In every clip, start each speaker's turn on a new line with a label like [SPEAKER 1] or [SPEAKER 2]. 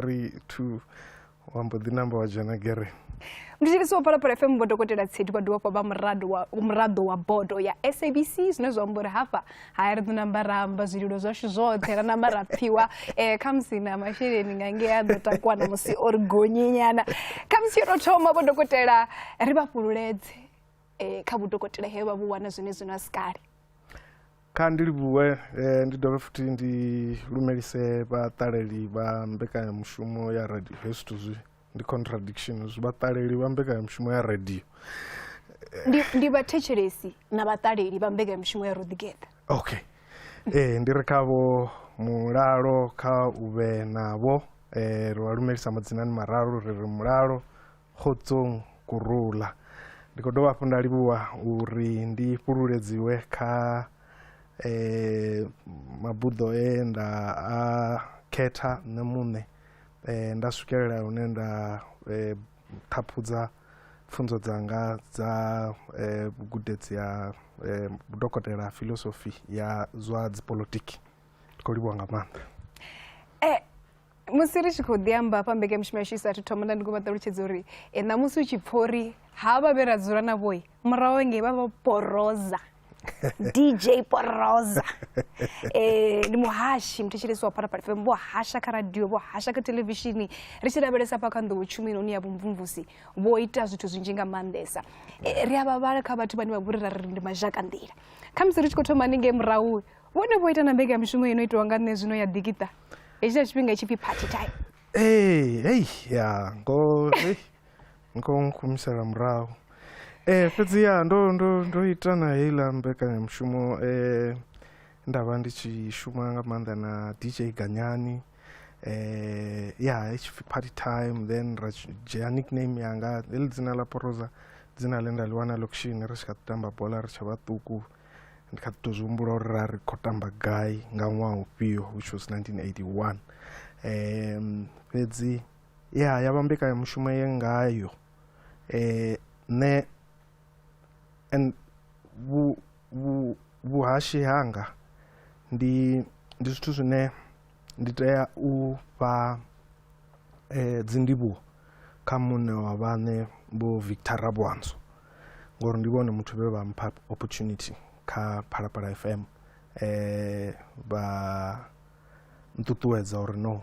[SPEAKER 1] 3-2 wambo the number wa Jana Gere.
[SPEAKER 2] Ndichiliso pala FM bodo kotela tsitu kwa duwa pa mrado wa bodo ya SABC zinozombora hapa hayari tunambara mbazililo zoshu zote na nambara piwa kamsi na mashiri ningangea dotakwa na musi orgonyinyana kamsi rotoma bodo kotela riba pululeze kabudo kotela heba buwana zino askari
[SPEAKER 1] kandili buwe ndidobe futi ndi lumelise ba tareli ba mbeka mushumo ya radio hestuzi ndi contradictions bataleli bambeka mshumo ya radio
[SPEAKER 2] ndi batecheresi na bataleli bambeka mshumo ya rodigeta.
[SPEAKER 1] Okay. Ndirekabo mulalo ka ube nabo rwalumelisa madzinani mararo rere mulalo khotsong kurula ndikodoba funda libuwa uri ndi pululedziwe ka mabudo enda a keta namune ndasukelela unenda tapudza funzo dzanga za gudetsi ya dokotela philosophy ya zwa politiki kolibwa ngamanda
[SPEAKER 2] musiri chikodiamba pambeke mshimashisa tutomanda ndikumatauchedzori na musi uchipfori hava beradzura na boy mrawenge baba poroza DJ Poroza ni muhashi mtichilisi wa para FM bo hasha ka radio bo hasha ka televishini richidabelesa pakando uchumi no ya bumvumvusi bo ita zithu zinjinga mandesa riababala ka bathu bani baburira rindi majaka ndira kamzi richikothoma ninge mrawu wone bo ita nambega mshumo ino itwa ngane zino ya digita echa chipinga ichipi party time
[SPEAKER 1] ya ngo kumsala mrawu fedzi ya ndo itana hila mbeka mshumo ndava ndichishuma ngamanda na DJ Ganyani it's party time then rajia nickname yanga dzina la Poroza dzina lenda liwana lokishini rishikatamba bola richavatuku ndikatozumbura rari kotamba guy ngamwa upio which was 1981 fedzi yavambeka mshumo yengayo ne and buhashi hanga ndi zwithu zwine ndi tea u pa dzindibu kha mune wa vhane bo Victor Rabwanzo ngori ndi vhone muthu vhe vha mpha opportunity kha Phalaphala FM ba ntutuwedza uri no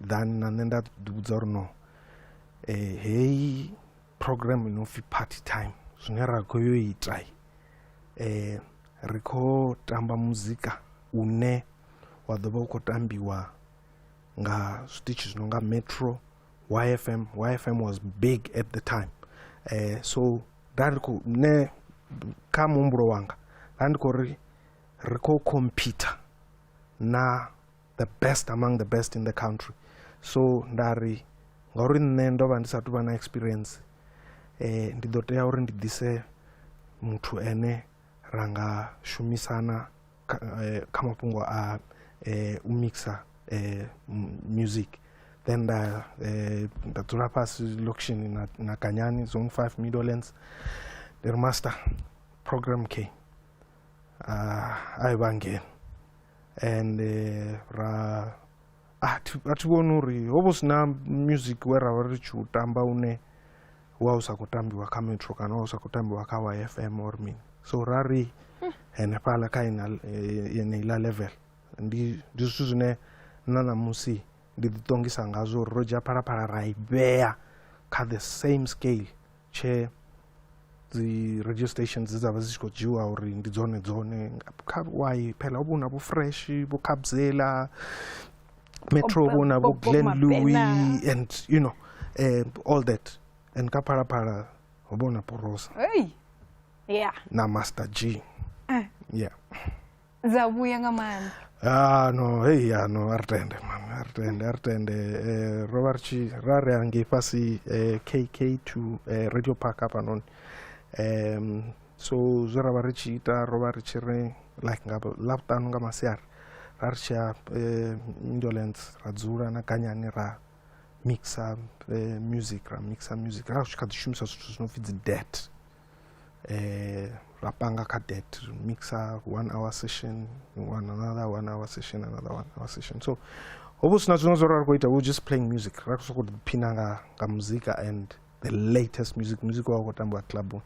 [SPEAKER 1] then na nenda dudza uri no hey program ino fi party time zwinera koyo itai rikho tamba muzika une wa ḓovha u khou tambiwa nga switches zwinonga Metro YFM was big at the time so ndiko ne kha muhumbulo wanga ndiko rikho compete na the best among the best in the country so ndari ngauri nne ndovha ndisatu vha na experience ndi ḓo tea uri ndi dise muthu ene ranga shumisana kha mafhungo a u mixa music then nda dzula fhasi lokishini na Ganyani Zone 5 Meadowlands the master program K ayivangeni and ra ativona uri hovosina music wera vari chiutamba une wausa kutambiwa kha Metro kana wausa kutambiwa kha YFM or mini so rari ene phala kha ina level ndi zwithu zwine nana musi ndi ḓiṱongisa ngazwo Roger Phalaphala raibeya kha the same scale che the radio stations dzava dzi khou dzhiwa uri ndi dzone kha why phela ubona bo fresh bo Kabzela Metro bona bo Glen Louis and you know all that and ka Phalaphala ubona Poroza na Master G
[SPEAKER 2] zabuya ngamani
[SPEAKER 1] no no artende Robertchi rare angefasi KK to Radio Park up anon so zora varichita Robertchi re like ngabo laptano ngamasiar archa indolence radzura na Ganyani ra mixa music ra chikadishumisa no fit that rapanga cadet mixer 1 hour session, another 1 hour session, another 1 hour session. So Obusina zwino zwo rari kuita, we were just playing music. Rari soko phina nga muzika and the latest music wa kutamba club.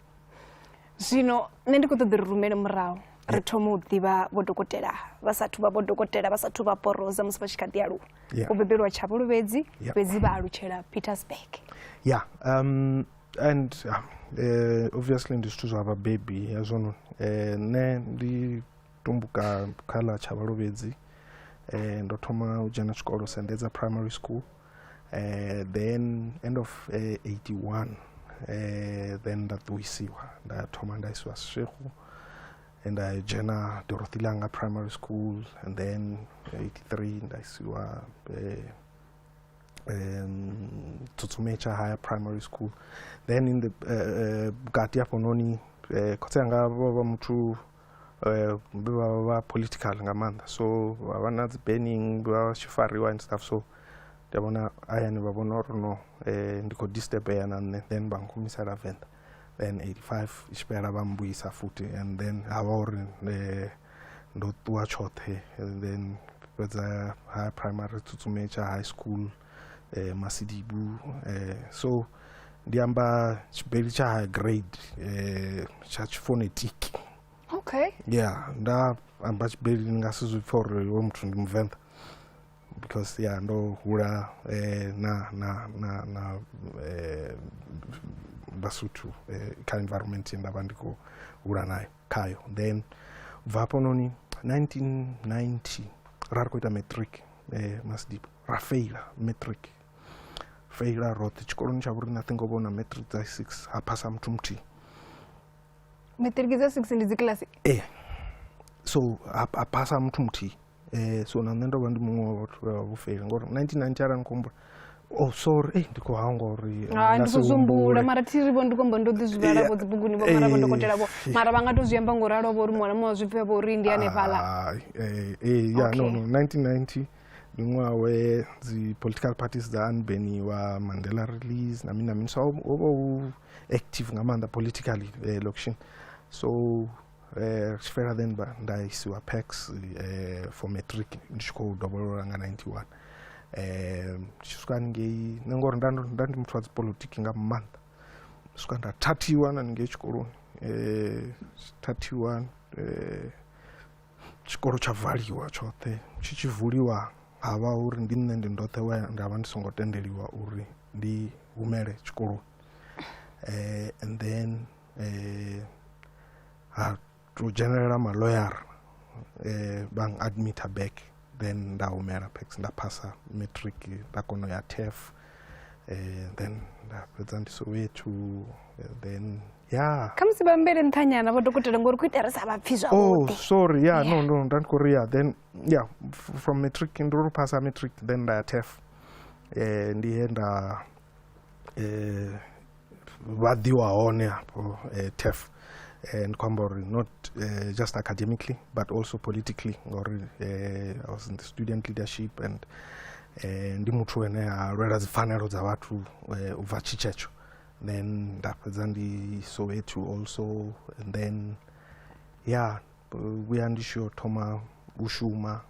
[SPEAKER 2] Zwino nṋe ndi khou ṱoḓa ri rumele murahu ri thoma u ḓivha vho dokotela vha sathu vha vho dokotela vha sathu vha Poroza musi vha tshi kha ḓi aluwa. U bebelwa Tshavhuluvhedzi fhedzi vha alutshela Pietersburg.
[SPEAKER 1] Yeah, and obviously ndi zwithu zwa baby yazwo nṋe ndi tumbuka kha ḽa Tshavhuluvhedzi ndo thoma u dzhena tshikolo Sendedza Primary School, then end of 81 then nda ṱuwisiwa nda thoma nda isiwa Seshego and I dzhena Dorothy Langa Primary School, and then 83 nda isiwa Tsutsumecha Higher Primary School. Then in the bukati hapo noni khotsi anga baba muthu ba political nga maanḓa, so vana dzi banning ba tshifariwa and stuff, so ndabona ayani ba bona uri no ndi khou disturb yana nne, then bangihumisela Venḓa, then 85 ishipela ba mbuyisa futhi, and then hava uri ndo ṱuwa tshoṱhe, and then fhedza high primary Tsutsumecha High School Masidibu, so ndi amba tshibeli tsha high grade tsha phonetic.
[SPEAKER 2] Okay.
[SPEAKER 1] Yeah, nda amba tshibeli ngasi zwi pfa uri wo muthu ndi Muvenḓa, because yeah ndo hula na Basotho kha environment ndavha ndi khou hula nayo khayo. Then ubva hapo noni 1990 rari kuita matric Masidibu ra faila matric, faila roṱhe tshikoloni tsha vhuri nothing ovona matric dza 6 ha phasa muthu muthihi.
[SPEAKER 2] Matric dza 6 ndi dzi class
[SPEAKER 1] so ha phasa muthu muthihi, so na nṋe ndo vha ndi muṅwe wa vhathu vho faila ngori 1990 arali nkumbula. Oh sorry, ndi khou hangwa uri
[SPEAKER 2] ndi khou zumbula mara thi vho ndi khombo ndo ḓi zwivhala vho dzibuguni vho mara vho dokotela vho mara vha nga to zwi amba ngo ralo vho uri mwana mwa zwi pfha vho uri ndi hanefhaḽa.
[SPEAKER 1] Yeah, no 1990 ṅwaha we dzi political parties dza anbaniwa, Mandela release na mini so over active nga maanḓa politically election, so tshifela then nda isiwa PAX for matric ndi tshi khou dovholola nga 91 tshisuka haningei nṋe ngori nda ndi muthu wa dzi politiki nga maanḓa, swika nda thathiwa na haningei tshikoloni thathiwa tshikolo tsha valiwa tshoṱhe, tshi tshi vuliwa havha uri ndi nṋe ndi ndoṱhe we ndavha ndi songo tendeliwa uri ndi humele tshikoloni, and then ha to general malawyer bang admit back, then nda humela PAX nda phasa matric nda kona ya TEF, then nda fhedza ndi Soweto, then yeah
[SPEAKER 2] khamusi vha mbele nṱhanyana vho dokotela ngori ku iteresa vha pfi
[SPEAKER 1] oh
[SPEAKER 2] zwavhuḓi.
[SPEAKER 1] sorry yeah no nda Korea, then yeah from matric ndo phasa matric, then nda ya TEF ndi he nda vhaḓiwa hone hapo TEF, and Kwambori not just academically but also politically, or I was in the student leadership and ndi muthu ene a lwela dzi pfanelo dza vhathu ubva tshitshecho, then ndafhedza ndi Soweto also, and then yeah vhuya ndi tshi thoma u shuma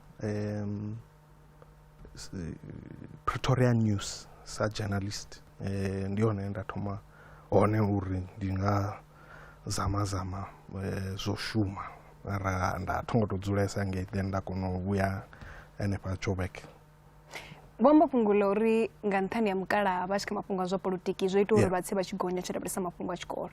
[SPEAKER 1] Pretoria News sa journalist, ndi hone nda thoma hone uri ndi nga zama zwo shuma ara nda thongo to dzulesa ngei, then nda kona u vhuya hanefha Joburg.
[SPEAKER 2] Vho amba fhungo ḽa uri nga nṱhani ya mukalaha vha tshi kha mafhungo a zwa polotiki zwo ita uri vha tse vha tshi gonya tshi lavhelesa mafhungo a tshikolo,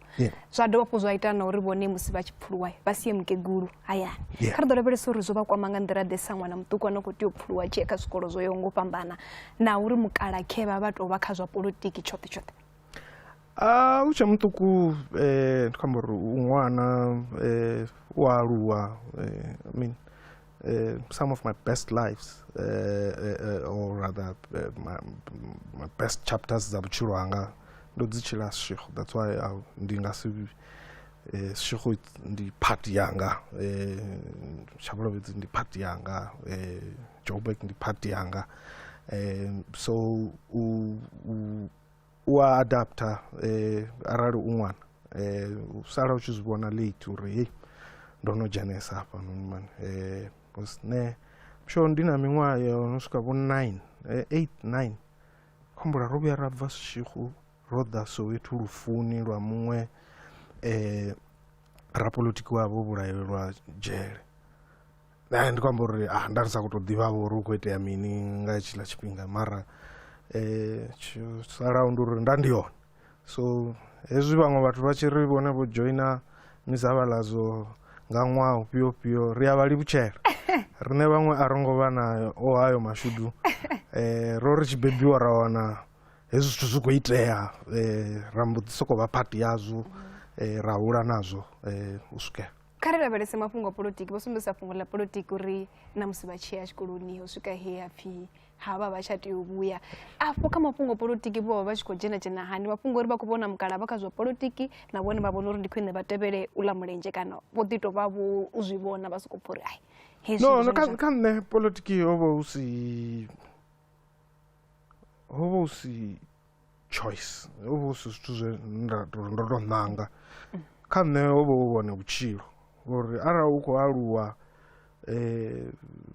[SPEAKER 2] zwa dovha hafhu zwa ita na uri vhone musi vha tshi pfhuluwa vha siye mukegulu hayani. Kha ri ḓo lavhelesa uri zwo vha kwama nga nḓila ḓe sa ṅwana muṱuku ane khou tea u pfhuluwa tshi kha zwikolo zwo yaho nga u fhambana, na uri mukalaha khevha vha tou vha kha zwa polotiki tshoṱhe.
[SPEAKER 1] U tshe muṱuku ndi khou amba uri u ṅwana u aluwa, I mean some of my best lives or rather my best chapters za vhutshilo hanga ndo dzi tshila Seshego, that's why ndi nga si Seshego ndi part yanga, Tshavhuluvhedzi ndi part yanga, Joburg ndi part yanga, so u adapter arali u ṅwana u sala u tshi zwi vhona late uri hey ndo no dzhenesa hafha noni man, because ne sho ndi na miṅwaha yo no swika vho 8 9 khombula ro vhuya ra bva Seshego ro ḓa Soweto lufuni lwa muṅwe rapolitiki wavho vhulaelwa dzhele. Ndi kwamba uri nda ri sa khou tou ḓivha uri hu khou itea mini nga tshila tshifhinga mara salaho ndi uri nda ndi hone. So hezwi vhaṅwe vhathu vha tshi ri vhone vho joina mizavhalazo nga ṅwaha ufhio ri a vha livhutshela riṋe vhaṅwe a ro ngo vha na o hayo mashudu ro ri tshi bebiwa ra wana hezwi zwithu zwi khou itea ra mbo ḓi sokou vha phati yazwo ra hula nazwo u swikela.
[SPEAKER 2] Kha ri lavhelese mafhungo a polotiki vho sumbedzisa fhungo ḽa polotiki uri na musi vha tshi ya tshikoloni u swika he ha pfhi havha vha tsha tea u vhuya afho kha mafhungo a polotiki vho vha tshi khou dzhena hani mafhungo uri vha khou vhona mukala vha kha zwa polotiki na vhone vha vhona uri ndi khwine vha tevhele u ḽa mulenzhe kana vho ḓi tou vha vho u zwi vhona vha sokou pfha uri ai
[SPEAKER 1] no kha nṋe polotiki ho vha hu si choice ho vha hu si zwithu zwe ndo tou ṋanga kha nṋe ho vha hu vhone vhutshilo uri arali u khou aluwa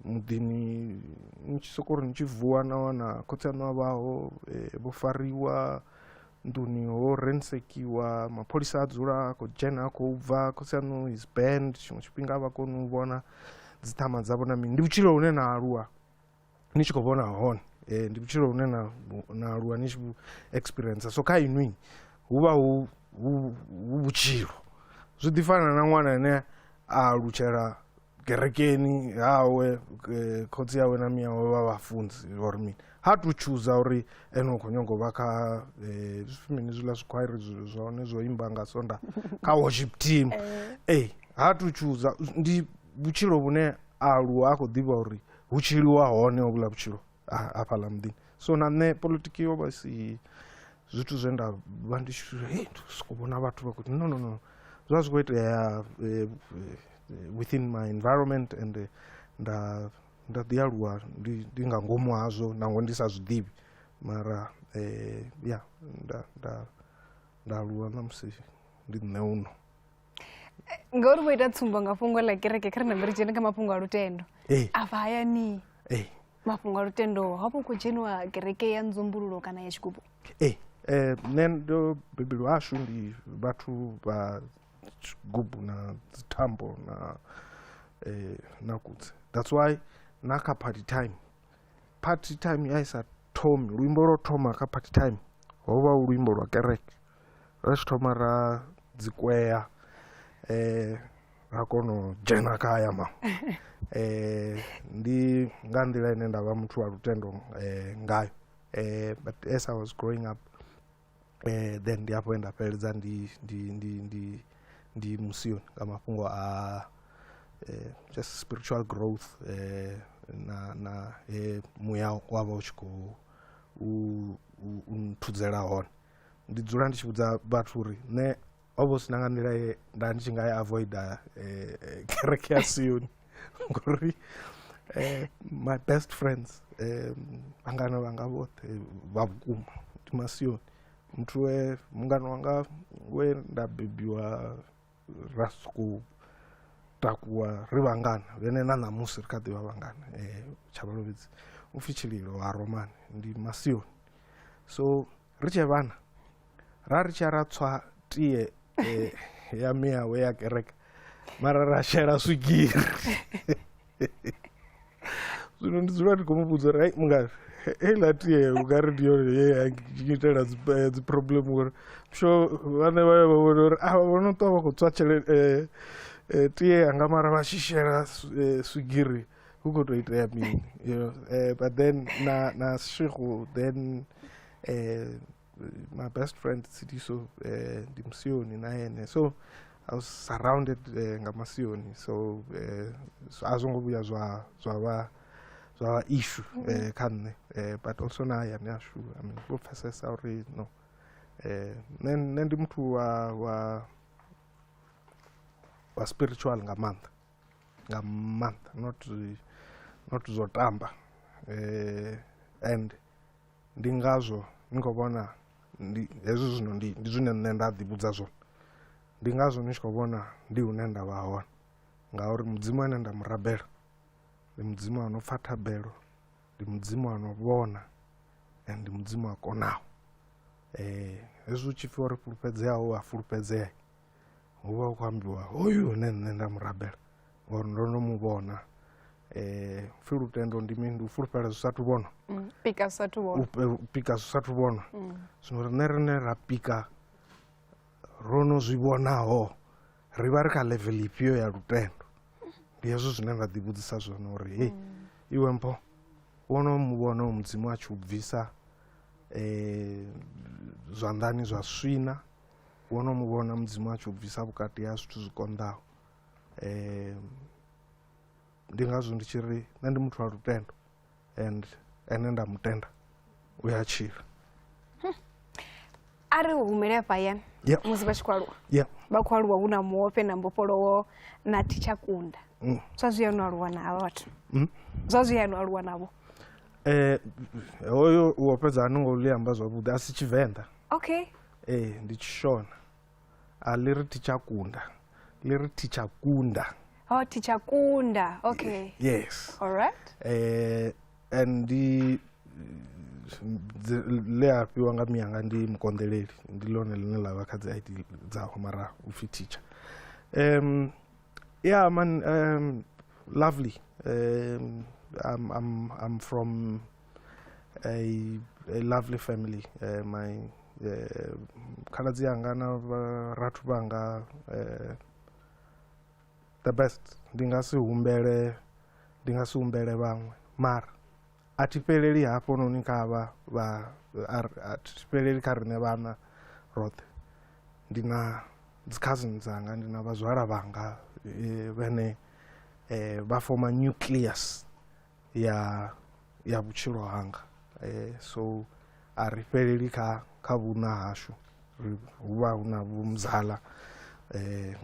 [SPEAKER 1] muḓini ni tshi sokou ri ni tshi vuwa na wana khotsi aṋu a vhaho vho fariwa nḓuni ho rensekiwa mapholisa a dzula a khou dzhena a khou bva khotsi aṋu is banned tshiṅwe tshifhinga a vha koni u vhona dzi ṱhama dzavho na mini ndi vhutshilo hune na aluwa ni tshi khou vhona hone ndi vhutshilo hune na aluwa ni tshi vhu experience. So kha inwi hu vha hu vhutshilo zwi ḓi fana na ṅwana ane a alutshela kerekeni hawe khotsi yawe na miyawe vha vhafunzi or mini ha tu chuza uri ene u khou nyaga u vha kha mini zwiḽa zwikhwairi zwone zwo imba nga sonda kha worship team ha tu chuza ndi vhutshilo vhune a aluwa a khou ḓivha uri hu tshiliwa hone hovhuḽa vhutshilo afhaḽa muḓini. So na nṋe polotiki yo vha si zwithu zwe nda vha ndi tshi sokou vhona vhathu vha khou no zwa zwi khou itea within my environment and nda ḓi aluwa ndi nga ngomu hazwo nangwe ndi sa zwiḓivhi mara nda aluwa na musi ndi nṋe uno.
[SPEAKER 2] Ngauri vho ita tsumbo nga fhungo ḽa kereke kha ri na mbiri dzhene kha mafhungo a lutendo afha hayani mafhungo a lutendo ha vho khou dzheniwa kereke ya nzumbululo kana ya tshigubu?
[SPEAKER 1] Nṋe ndo bebelwa hashu ndi vhathu vha tshigubu na dzithambo na kudze. That's why na kha party time ya isa thomi luimbo lwo thoma kha party time ho vha luimbo lwa kereke ra tshi thoma ra dzikwea ra kona u dzhena kha aya maṅwe ndi nga nḓila ine nda vha muthu wa lutendo ngayo but as I was growing up then ndi hafho nda fheledza ndi musioni nga mafhungo a just spiritual growth na muya wa vha u tshi khou nthudzela hone. Ndi dzula ndi tshi vhudza vhathu uri nṋe ho vha hu si na nga nḓila ye nda ndi tshi nga i avoida kereke ya Sioni ngori my best friends vhangana vhanga vhoṱhe vha vhukuma ndi Masioni muthu we mungana wanga we nda bebiwa ra sokou takuwa ri vhangana vhene na ṋamusi ri kha ḓi vha vhangana Tshabalovhedzi u pfhi Tshililo ha Romani ndi Masioni. So ri tshe vhana ra ri tshi ra tswa tie ya miyawe ya kereke mara ra shela swigiri zwino ndi dzula ndi khou muvhudza uri mungari heiḽa tie ungari ndi yone ye ya ngitela dzi problem uri sho vhane vha vhona uri vho no ṱwa vha khou tswa tie anga mara vha tshi shela swigiri hu khou tou itea mini but then na Seshego then my best friend Tsidiso ndi Masioni na yene so I was surrounded nga Masioni so a zwo ngo vhuya zwa issue kha nṋe but also na hayani ashu I mean vho pfesesa uri no nṋe ndi muthu wa spiritual nga maanḓa not zwo tamba and ndi ngazwo ni khou vhona hezwi zwino ndi zwine nṋe nda ḓivhudza zwone ndi ngazwo ni tshi khou vhona ndi hune nda vha hone ngauri mudzimu ane nda murabela ndi mudzimu anopfa thabelo, ndi mudzimu anovhona, and ndi mudzimu akonaho. Hezwi u tshi pfhi uri fulufhedzeaho a fulufhedzea, hu vha hu khou ambiwa hoyu nṋe nda murabela ngori ndo no mu vhona. Pfhi lutendo ndi mini? Ndi u fulufhela zwi sathu vhona,
[SPEAKER 2] pika zwi sathu vhona,
[SPEAKER 1] pika zwi sathu vhona. Zwino riṋe ra pika ro no zwi vhonaho, ri vha ri kha level ifhio ya lutendo? Ndi hezwo zwine nda ḓivhudzisa zwone uri hei iwe mpho wo no mu vhona u mudzimu a tshi u bvisa zwanḓani zwa swina, wo no mu vhona mudzimu a tshi u bvisa vhukati ha zwithu zwi konḓaho. Ndi ngazwo ndi tshi ri nṋe ndi muthu wa lutendo, and ene nda mutenda u ya tshila.
[SPEAKER 2] A ri humele hafha hayani musi vha tshi khou aluwa, vha khou aluwa hu na muofhe na mbofholowo na Teacher Kunda, zwa zwi ya no aluwa na havha vhathu, zwa zwi ya no aluwa navho?
[SPEAKER 1] Hoyo u fhedza ani ngo ḽi amba zwavhuḓi, a si Tshivenḓa.
[SPEAKER 2] Okay.
[SPEAKER 1] Ndi Tshishona, a ḽi ri Teacher Kunda, ḽi ri Teacher Kunda.
[SPEAKER 2] Oh, Teacher Kunda. Okay.
[SPEAKER 1] Yes.
[SPEAKER 2] All right.
[SPEAKER 1] And le a fhiwa nga mianga ndi mukonḓeleli, ndi ḽone ḽine ḽa vha kha dzi ID dzaho mara u pfhi teacher. Yeah man, lovely. I'm from a lovely family. My khaladzi yanga na vharathu vhanga the best. Ndi nga si humbele vhaṅwe, mara a thi fheleli hafho noni kha vha a thi fheleli kha riṋe vhana roṱhe. Ndi na dzi cousins dzanga, ndi na vhazwala vhanga vhane vha foma nucleus ya vhutshilo hanga. So a ri fheleli kha vhuna hashu, hu vha hu na vhumuzala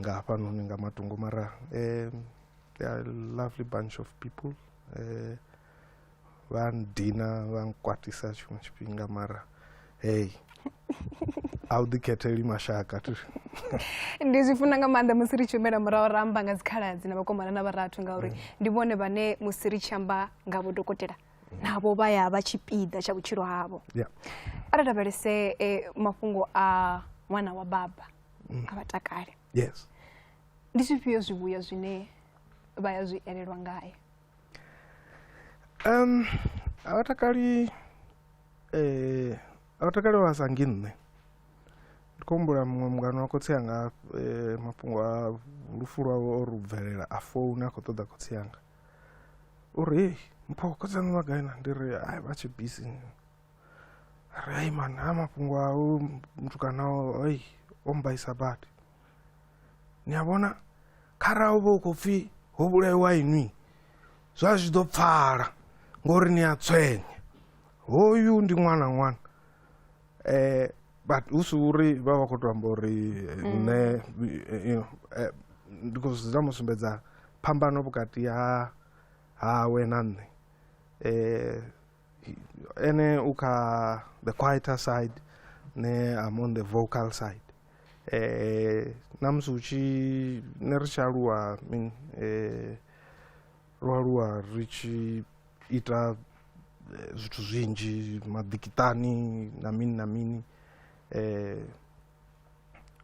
[SPEAKER 1] nga hafhanoni nga matungo, mara they are a lovely bunch of people. Vha ndina vha nkwatisa tshiṅwe tshifhinga, mara hey a u ḓikhetheli mashaka.
[SPEAKER 2] Ndi zwi funa nga maanḓa musi ri tshi humela murahu ra amba nga dzikhaladzi na vhakomana na vharathu, ngauri ndi vhone vhane musi ri tshi amba nga vho dokotela navho vha ya vha tshipiḓa tsha vhutshilo havho. A ri lavhelese mafhungo a ṅwana wa baba a Vhatakale.
[SPEAKER 1] Yes.
[SPEAKER 2] Ndi zwifhio zwivhuya zwine vha ya zwi elelwa ngaye?
[SPEAKER 1] A Vhatakale vha sa ngi nṋe. Ndi khou humbula muṅwe mungana wa khotsi yanga, mafhungo a lufu lwawe o ri u bvelela, a founa a khou ṱoḓa khotsi yanga uri hei mpho khotsi yanga vha gai na? Ndi ri ai vha tshe busy. Ri ai man, ha mafhungo a u mutukanaho hei o mbaisa badi. Ni a vhona kharali u vha u khou pfhi ho vhulaiwa inwi, zwa zwi ḓo pfala ngori ni a tswenya. Hoyu ndi ṅwana. But hu si uri vha vha khou tou amba uri nṋe ndi khou zama u sumbedza phambano vhukati hawe na nṋe. Ene u kha the quieter side, ne I'm on the vocal side. Na musi hu tshi ne ri tshi aluwa, ro aluwa ri tshi ita zwithu zwinzhi, maḓikiṱani na mini na mini.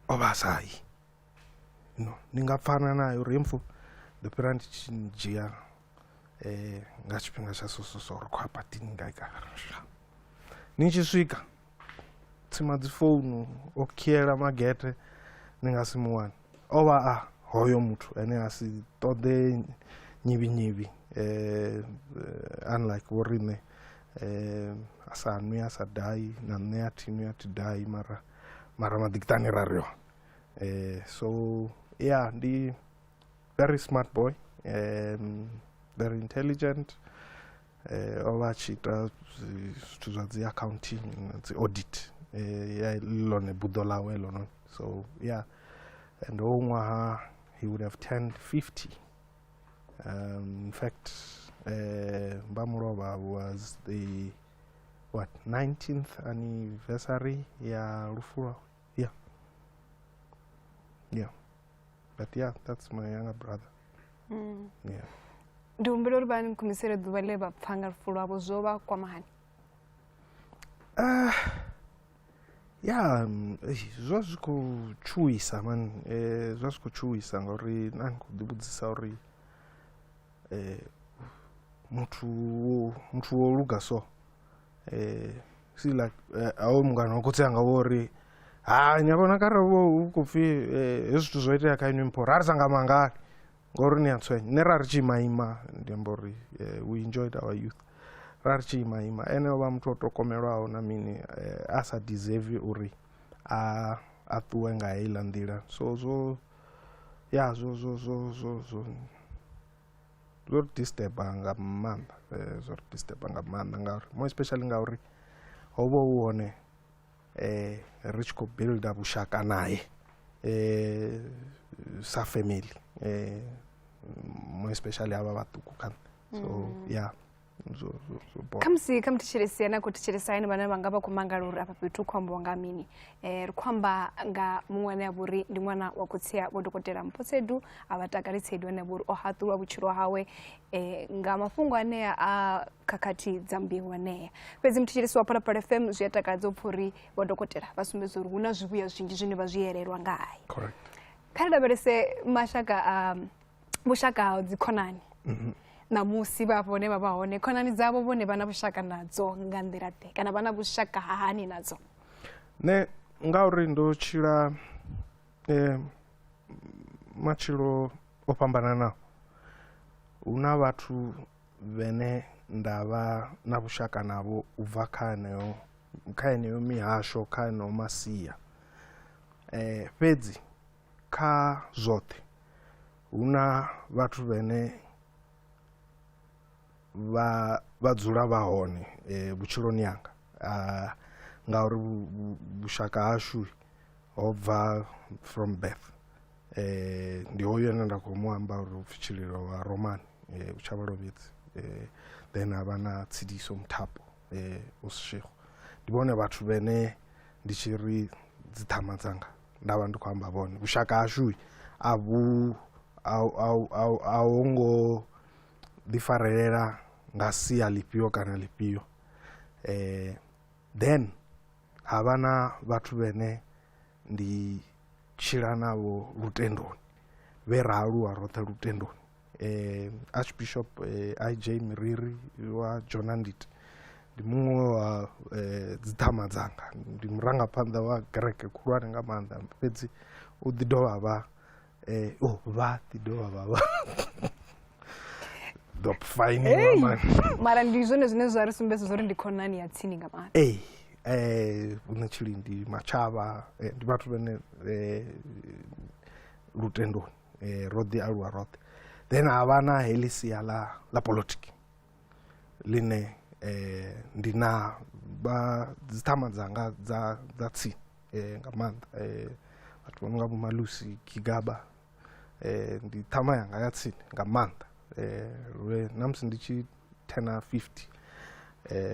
[SPEAKER 1] O vha a sa yi, ndi nga pfana naye uri mpfu ḓo fhira ndi tshi dzhia nga tshifhinga tsha so ri khou ya patini ngai ni tshi swika tsima dzi founu o khiela magete ni nga si mu wane. O vha a hoyo muthu ane a si ṱoḓe nyivhi unlike vho riṋe, a sa nwi a sa dai, na nṋe a thi nwi a thi dai, mara maḓikiṱani ra ri hone. So yeah, ndi very smart boy, very intelligent. O vha a tshi ita zwithu zwa dzi accounting na dzi audit, ya ḽone buḓo ḽawe ḽo. So yeah, and hoyu ṅwaha he would have turned 50. In fact, Bamuroba was the 19th anniversary ya lufu. Yeah, but yeah, that's my younger brother. Yeah.
[SPEAKER 2] ndi humbela uri vha ni khumisele ḓuvha ḽe vha pfa nga lufu lwavho zwo vha kwama hani?
[SPEAKER 1] Ya zwa zwi khou tshuwisa man, zwa zwi khou tshuwisa ngauri na ni khou ḓi vhudzisa uri muthu wo luga so see like awo mungana khou tsaya nga uri nyabona kare vho khou pfi hezwi zwithu zwo itea kha inwi mpho ra ri sanga mangani ngori ni a tswenya ne ra ri tshi ima ndi amba uri we enjoyed our youth ra ri tshi ima ene o vha muthu o tokomelwaho na mini a sa deserve uri a ṱuwe nga heiḽa nḓila so zwo ya zwo ri disturba nga maanḓa zwo ri disturba nga maanḓa ngauri more especially ngauri ho vha hu hone ri tshi khou builda vhushaka naye sa family more especially ava vhaṱuku kha so yeah
[SPEAKER 2] khamusi kha muthetshelesi ane a khou thetshelesa hani vhane vha nga vha khou mangala uri afha fhethu khou ambiwa nga mini ri khou amba nga muṅwe ane a vha uri ndi ṅwana wa khotsi vho Dokotela Mpho-Tsedu a vha Takaletsedu ane a vha uri o haṱulwa vhutshilo hawe nga mafhungo anea a khakhathi dza mbeu anea fhedzi muthetshelesi wa Phalaphala FM zwi a takadza u pfha uri vho Dokotela vha sumbedza uri hu na zwivhuya zwinzhi zwine vha zwi elelwa ngaye. Kha ri lavhelese vhushaka ha dzikhonani namusi vha vhone vha hone khonani dzavho vhone vha na vhushaka nadzo nga nḓila ḓe kana vha na vhushaka hani nadzo?
[SPEAKER 1] Ne ngauri ndo tshila matshilo o fhambananaho hu na vhathu vhane nda vha na vhushaka navho u bva kha heneyo mihasho kha heneyo masia fhedzi kha zwoṱhe hu na vhathu vhane vha dzula vha hone vhutshiloni yanga ngauri vhushaka hashu ho bva from birth ndi hoyo ane nda khou mu amba uri upfhi Tshililo wa Roman Vhutshavha Lovhedzi then havha na Tshidiso Muthapo Osishego ndi vhone vhathu vhene ndi tshi ri dzi ṱhama dzanga nda vha ndi khou amba vhone vhushaka hashu a ho ngo ḓifarelela nga sia ḽifhio kana ḽifhio then havha na vhathu vhene ndi tshila navho lutendoni vhe ra aluwa roṱhe lutendoni Archbishop IJ Miriri wa Jonandit ndi muṅwe wa dziṱhama dzanga ndi murangaphanḓa wa kereke khulwane nga maanḓa fhedzi u ḓi dovha vha vha ḓi dovha vha
[SPEAKER 2] mara ndi zwone zwine zwa ri sumbedza zwo ri ndi khonani ya tsini nga maanḓa
[SPEAKER 1] hune Tshilindi Matshava ndi vhathu vhene lutendoni ro ḓi aluwa roṱhe then havha na heḽi sia ḽa polotiki ḽine ndi na dziṱhama dzanga dza tsini nga maanḓa vhathu vha no nga vho Malusi Gigaba ndi ṱhama yanga ya tsini nga maanḓa namusi ndi tshi 50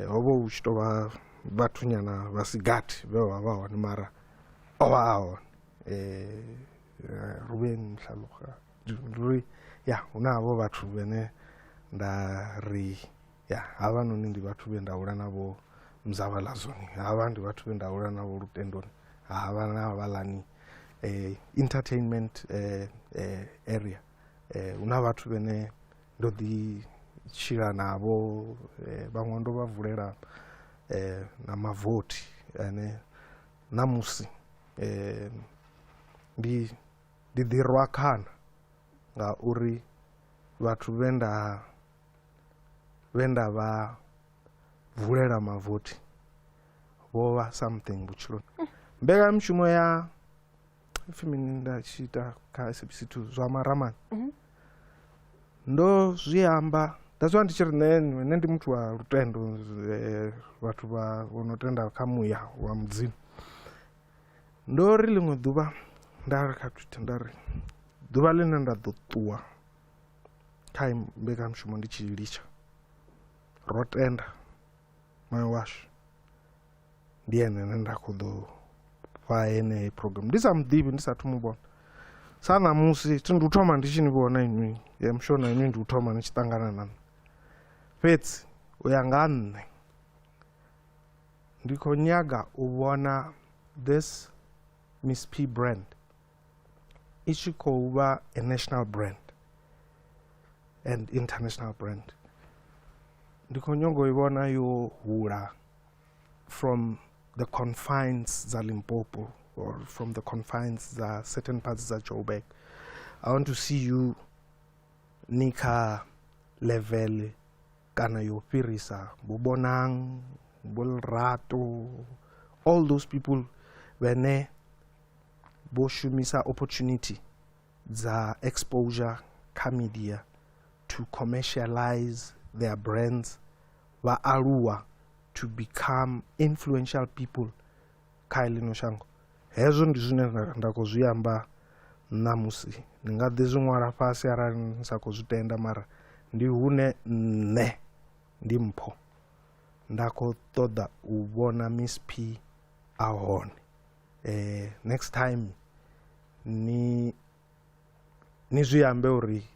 [SPEAKER 1] ho vha hu tshi tou vha vhathu nyana vhasigathi vhe vha vha hone mara o vha a hone Ruben Mhlaloga ri ya hu na havho vhathu vhene nda ri ya havhanoni ndi vhathu vhe nda hula navho Mzabalazoni havha ndi vhathu vhe nda hula navho lutendoni havha na havhaḽani entertainment area hu na vhathu vhene ndo ḓi tshila navho vhaṅwe ndo vha vulela na mavothi ane namusi ndi ḓi rwa khana ngauri vhathu vhe nda vha vulela mavothi vho vha something vhutshiloni mbekanyamushumo ya mini nda tshi ita kha SABC 2 zwa Maramani ndo zwi amba that's why ndi tshi ri nṋe ndi muthu wa lutendo vhathu vho no tenda kha muya wa mudzimu ndo ri ḽiṅwe ḓuvha nda ri kha Twitter nda ri ḓuvha ḽine nda ḓo ṱuwa kha mbekanyamushumo ndi tshi litsha ro tenda mayo washu ndi ene nda khou ḓo fha heneyi program ndi sa muḓivhi ndi sathu mu vhona sa ṋamusi thi ndi u thoma ndi tshi ni vhona inwi I'm sure na inwi ndi u thoma ni tshi ṱangana na nṋe fhedzi u ya nga ha nṋe ndi khou nyaga u vhona this Miss P brand i tshi khou vha a national brand and international brand. Ndi khou nyaga u i vhona yo hula from the confines za Limpopo or from the confines za certain parts za Joburg. I want to see you ni kha level kana yo fhirisa Bonang, Bolrato, all those people vhane bo shumisa opportunity za exposure kha media to commercialize their brands va aluwa to become influential people kha ḽino shango. Hezwo ndi zwine nda khou zwi amba ṋamusi ndi nga ḓi zwi ṅwala fhasi arali ni sa khou zwi tenda mara ndi hune nṋe ndi mpho nda khou ṱoḓa u vhona Miss P a hone. Next time ni zwi ambe uri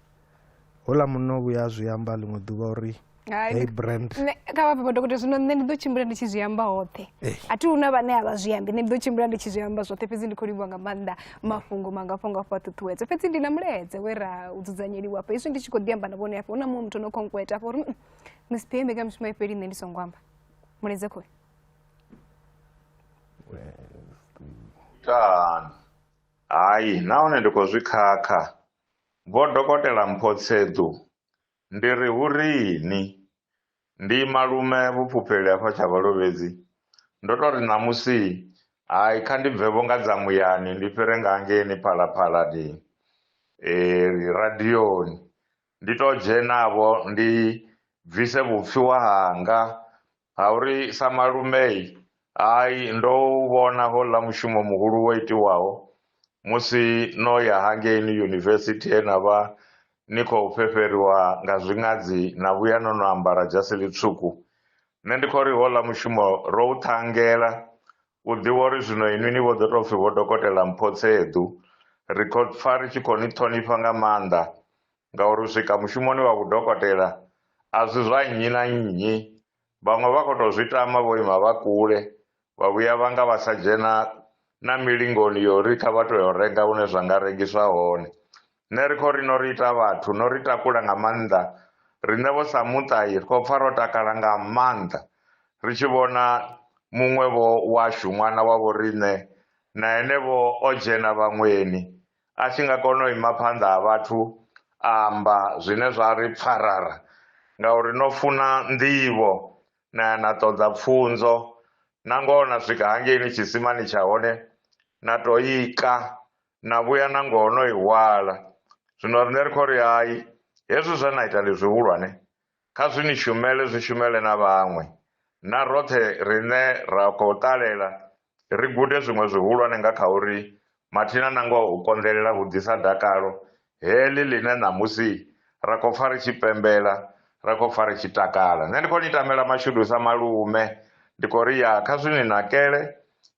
[SPEAKER 1] hola munna vhuya zwi amba ḽiṅwe ḓuvha uri hey brand
[SPEAKER 2] kha vha dokotela zwino nṋe ndi ḓo tshimbila ndi tshi zwi amba hoṱhe a thi huna vhane a vha zwi ambi nṋe ndi ḓo tshimbila ndi tshi zwi amba zwoṱhe fhedzi ndi khou livhuwa nga maanḓa mafhungo mangafho a ṱuṱuwedza fhedzi ndi na mulaedza we ra u dzudzanyeliwa hafha izwi ndi tshi khou ḓi amba na vhone hafha hu na muṅwe muthu no khonkweta hafha uri Miss P mbekamishumo i fheli nṋe ndi songo amba mulaedza khoi
[SPEAKER 3] hayi nahone ndi khou zwi khakha vho dokotela Mpho-Tsedu ndi ri hu rini ndi malume vhupfhupheli hafha Tshabalovhedzi ndo tou ri ṋamusi hayi kha ndi bve vho nga dza muyani ndi fhire nga hangeni Phalaphala radioni ndi tou dzhenavho ndi bvise vhupfhiwa hanga ha uri sa malume hayi ndo vhona hoḽa mushumo muhulu wo itiwaho musi no ya hangeni yunivesithi he na vha ni khou fhefheriwa nga zwiṅadzi na vhuya no no ambara dzhasi ḽitswuku. Nṋe ndi khou ri hoḽa mushumo ro u ṱhangela u ḓivha uri zwino inwi ni vho ḓo tou pfhi vho dokotela Mpho-Tsedu ri khou pfha ri tshi khou ni ṱhonifha nga maanḓa ngauri u swika mushumoni wa vhudokotela a si zwa nnyi na nnyi vhaṅwe vha khou tou zwi tama vho ima vha kule vha vhuya vha nga vha sa dzhena na milingoni yo ri kha vha tou renga hune zwa nga rengiswa hone. Nṋe ri khou ri no ri ita vhathu no ri takula nga maanḓa riṋe vho sa muṱa ri khou pfha ro takala nga maanḓa ri tshi vhona muṅwe vho washu ṅwana wa vho riṋe na henevho o dzhena vhaṅweni a tshi nga kona u ima phanḓa ha vhathu amba zwine zwa ri pfarara ngauri no funa nḓivho na ṱoḓa pfunzo na ngoho na swika hangei tshisimani tsha hone na tou ika na vhuya na ngoho no i hwala. Zwino riṋe ri khou ri hayi hezwi zwe na ita ndi zwihulwane kha zwi ni shumele zwi shumele na vhaṅwe na roṱhe riṋe ra khou ṱalela ri gude zwiṅwe zwihulwane nga kha uri mathina na ngoho u konḓelela hu ḓisa dakalo heḽi ḽine ṋamusi ra khou pfha ri tshi pembela ra khou pfha ri tshi takala. Nṋe ndi khou ni tamela mashudu sa malume ndi khou ri ya kha zwi ni nakele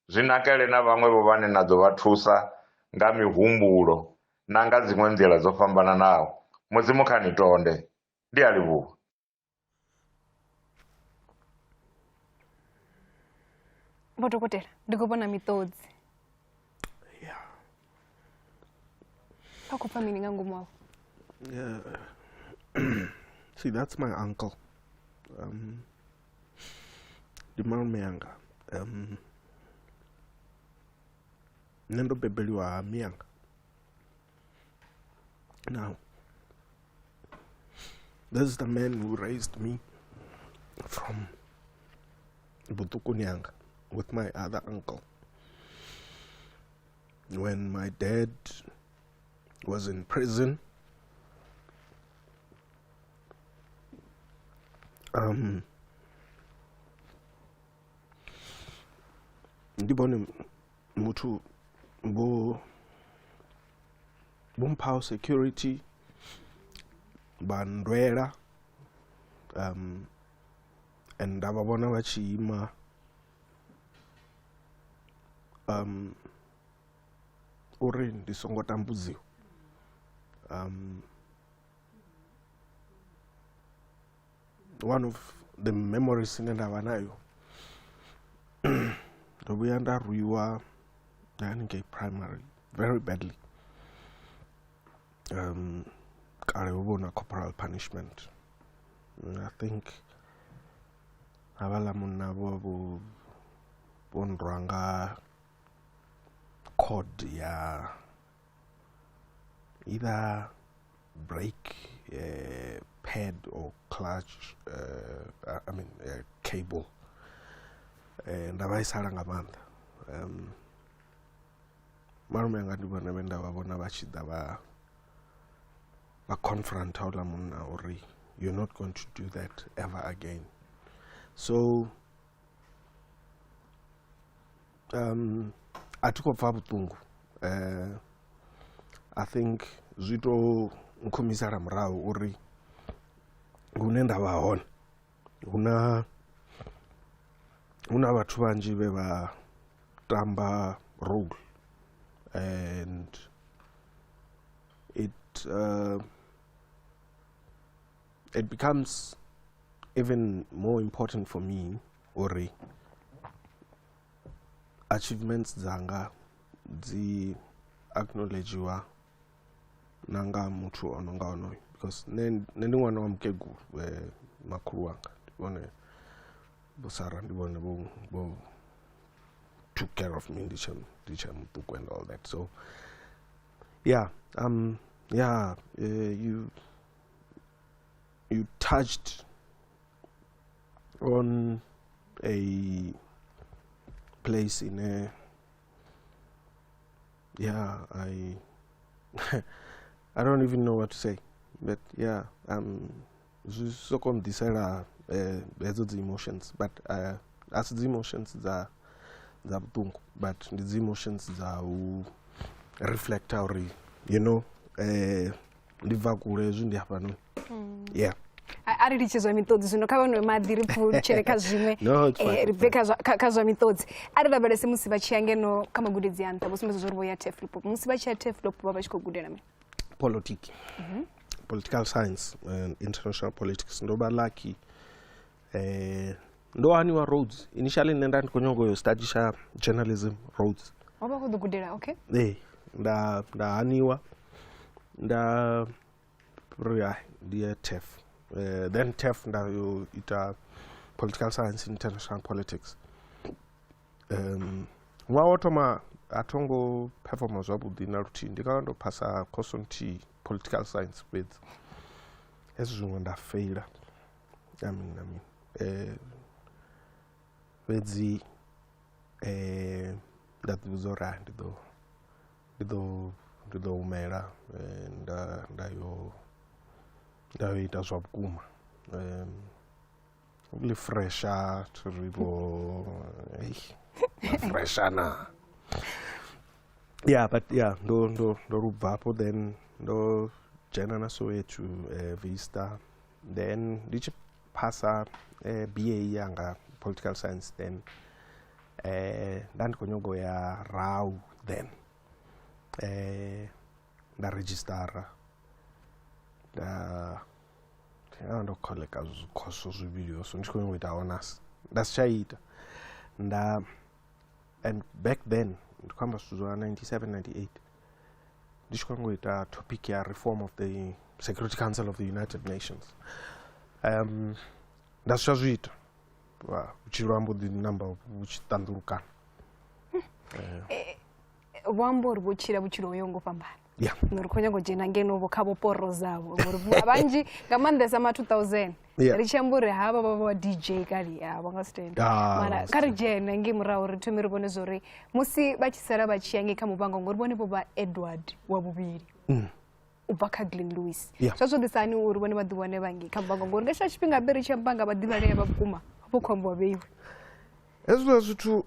[SPEAKER 3] zwi nakele na vhaṅwe vho vhane na ḓo vha thusa nga mihumbulo na nga dziṅwe nḓila dzo fhambananaho. Mudzimu kha ni tonde ndi a livhuwa.
[SPEAKER 2] Vho dokotela ndi khou vhona miṱodzi vha khou pfha mini nga ngomu havho?
[SPEAKER 1] See, that's my uncle. Ndi malume anga. Nṋe ndo bebeliwa ha miyanga. Now, this is the man who raised me from Butukunianga with my other uncle. When my dad was in prison, ndibone muthu bo mphaho security bandwela and ndavha vhona vha tshi ima uri ndi songo tambudziwa one of the memories ine ndavha nayo ndo vhuya nda rwiwa haningei primary very badly. Kale ho vha na corporal punishment. I think havhala munna vho ndrwa nga code ya either brake pad or clutch, I mean cable. Ndavha isala nga maanḓa. Malume anga ndi vhone vhe nda vha vhona vha tshi ḓa vha confront houḽa munna uri you're not going to do that ever again. So a thi khou pfa vhuṱungu. I think zwi tou nkhumisela murahu uri hune nda vha hone huna vhathu vhanzhi vhe vha tamba role, and it becomes even more important for me uri achievements dzanga dzi acknowledgewa nanga muthu ononga onoyo, because nne ndi ṅwana wa mukegulu makhulu wanga ndi vhone vho Sara ndi vhone vho took care of me ndi tshe muṱuku and all that. So yeah, you touched on a place in a I don't even know what to say, but yeah, so come disela those emotions, but as the emotions za butungu, but the emotions za reflect our, you know, liva kule zindi hapa no. Yeah.
[SPEAKER 2] Ari richizwa mitodzi zvino kava no madhiri pfuchereka zvimwe kazwa mitodzi ari labalese musi vachiyange no kama gudedzi anta bosimeza zorbo ya teflip musi vachi ya teflip baba chiko gudena me
[SPEAKER 1] politics, political science and international politics. Ndo ba lucky ndo ani wa Rhodes initially nenda ndikonyongo yo study sha journalism Rhodes
[SPEAKER 2] baba ko gudela. Okay,
[SPEAKER 1] nda aniwa nda ria dia TEF. Then TEF nda yo ita political science international politics. Wa otoma atongo performance wabudi na routine ndikando pasa course on political science with ezwo nda fail. I mean wedzi that was alright do umela ndayo ita zwa vhukuma uli fresher tribo fresher na. Yeah, but yeah, ndo rubvapo, then ndo jena na Soweto Vista, then ndichi pasa BA yanga political science, then ndandikonyongo ya RAU, then nda registera ndo koleka zikhoso zviviri so ndikonyongo ita honors ndasichaita and back then ndikwamba zwa 97 98 ndichikongoita topic ya reform of the Security Council of the United Nations. Ndasichazviita uchirwambo the number uchitandurukana
[SPEAKER 2] wambo rubuchira buchiro yongo pambana.
[SPEAKER 1] Yeah.
[SPEAKER 2] Nurikonyango jena ngeno vokabo poro zavo abanji ngamandesa ma 2000 richambure haba baba DJ kali vanga stand mara kari jena ngimurawo ritumiri bone zori musi bachisara bachiyange kamubanga ngoribone boba Edward wabubiri ubaka Glenn Lewis so disani uribone badubone bangi kamubanga ngori ngesha chipinga beri chambanga badibale babukuma abokombo beyiwe
[SPEAKER 1] ezwo zwithu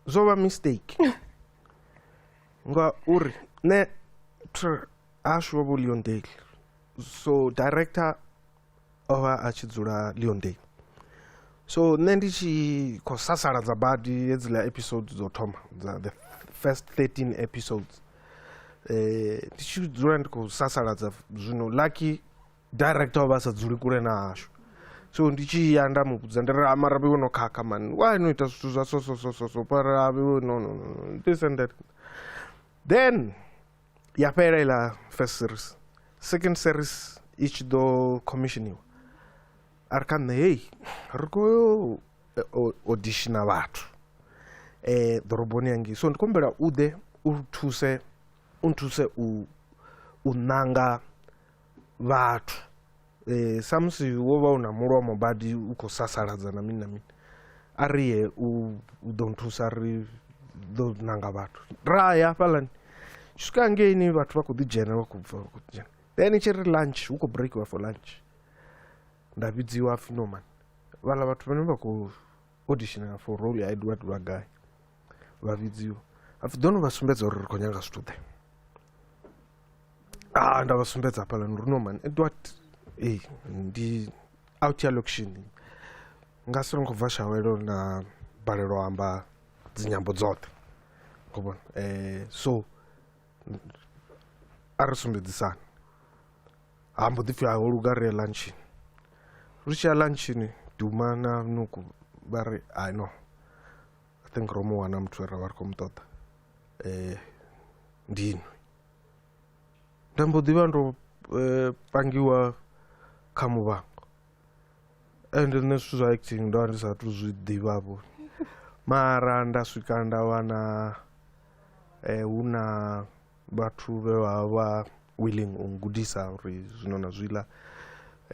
[SPEAKER 1] zoba mistake nga uri ne ashwo Leondale, so director ova achidzula Leondale, so nendichi kosasara zabadi edzila episodes zotoma the first 13 episodes ndi tshi dzula ndi khou sasaladza zwino lucky director vha sa dzuli kule na hashu so ndi tshi ya nda muvhudza ndi ri mara vhe no khakha man why no ita zwithu zwa so para vhe no this and that then ya fhela ila first series second series each do commissioniwa a ri kha nṋe hei ri khou auditiona vhathu ḓoroboni yangei so ndi kombela u ḓe u nthuse u ṋanga vhathu sa musi wo vha u na mulomo badi u khou sasaladza na mini na mini a ri ye u ḓo nthusa ri ḓo ṋanga vhathu ra ya hafhaḽani swika hangeini vhathu vha khou ḓi dzhena vha khou bva vha khou ḓi dzhena then tshi ri lunch hu khou breakiwa for lunch nda vhidziwa apfhi no man vhaḽa vhathu vhane vha khou auditionela for role ya Edward Wagai vha vhidziwa apfhi ḓo no vha sumbedza uri ri khou nyanga zwithu ḓe nda vha sumbedza hafhaḽani uri no man Edward ndi out ya location nga si ri khou bva shawelo na balelwa amba dzinyambo dzoṱhe khou vhona so a ri sumbedzisana ha mbo ḓi pfhi ho luga ri ya lunchini ri tshi ya lunchini Duma na Nuku vha ri no I think ro mu wana muthu ra vha ri khou mu ṱoḓa ndinwi nda mbo ḓi vha ndo pangiwa kha muvhango ende nṋe zwithu zwa acting ndo vha ndi sathu zwi ḓivhavho mara nda swika nda wana hu na vhathu vhe vha vha willing u ngudisa uri zwino na zwiḽa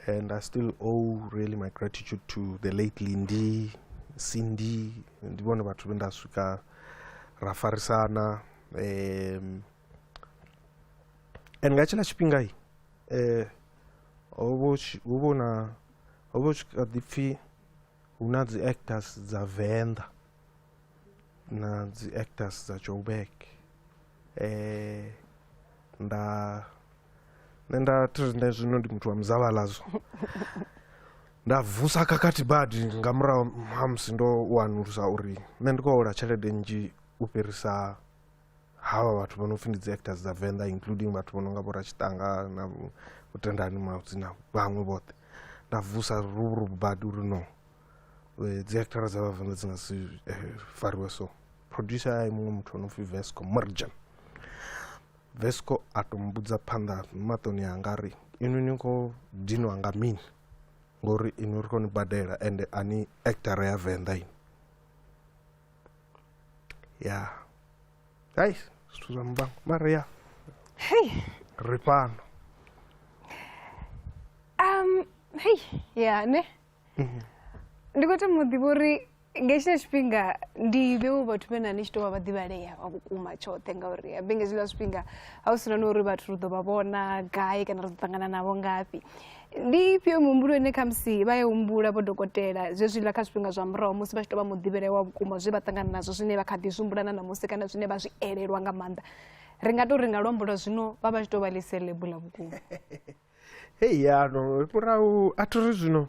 [SPEAKER 1] and I still owe really my gratitude to the late Lindy Cindy ndi vhone vhathu vhe nda swika ra farisana and nga tshila tshifhinga ho tshi kha ḓi pfhi hu na dzi actors dza Venḓa na dzi actors dza Joburg nda nda zwino ndi muthu wa muzavhalazo nda vusa kakati badi nga murahu ha musi ndo wanulusa uri nṋe ndi khou hola tshelede nnzhi u fhirisa havha vhathu vho no pfhi ndi dzi actors dza Venḓa including vhathu vho no nga Vho Ratshitanga na Vhutendani Maudzi na vhaṅwe vhoṱhe nda vusa ruburubu badi uri no dzi actors dza Venḓa dzi nga si fariwe so producer ya muṅwe muthu o no pfhi Vesco Merjan Vesco a to mbudza phanḓa maṱoni anga ri inwi ni khou dinwa nga mini ngori inwi ri khou ni badela ende ani actor ya Venḓa ini ya hai zwithu zwa mbango mara ya ri fhano
[SPEAKER 2] ya ne ndi khou tama u ḓivha uri nga hetshiḽa tshifhinga ndi vheo vhathu vhe na ni tshi tou vha vhaḓivhalea vha vhukuma tshoṱhe ngauri habe nga hezwiḽa zwifhinga a hu sina na uri vhathu ri ḓo vha vhona gai kana ri ḓo ṱangana navho ngafhi ndi ifhio mihumbulo ine khamusi vha ya humbula vho dokotela zwezwiḽa kha zwifhinga zwa murahu musi vha tshi tou vha muḓivhalea wa vhukuma zwe vha ṱangana nazwo zwine vha kha ḓi zhumbulana na musi kana zwine vha zwi elelwa nga maanḓa ri nga tou ri nga luambo lwa zwino vha vha tshi tou vha ḽi celeb ḽa vhukuma
[SPEAKER 1] hei yano murahu a thi ri zwino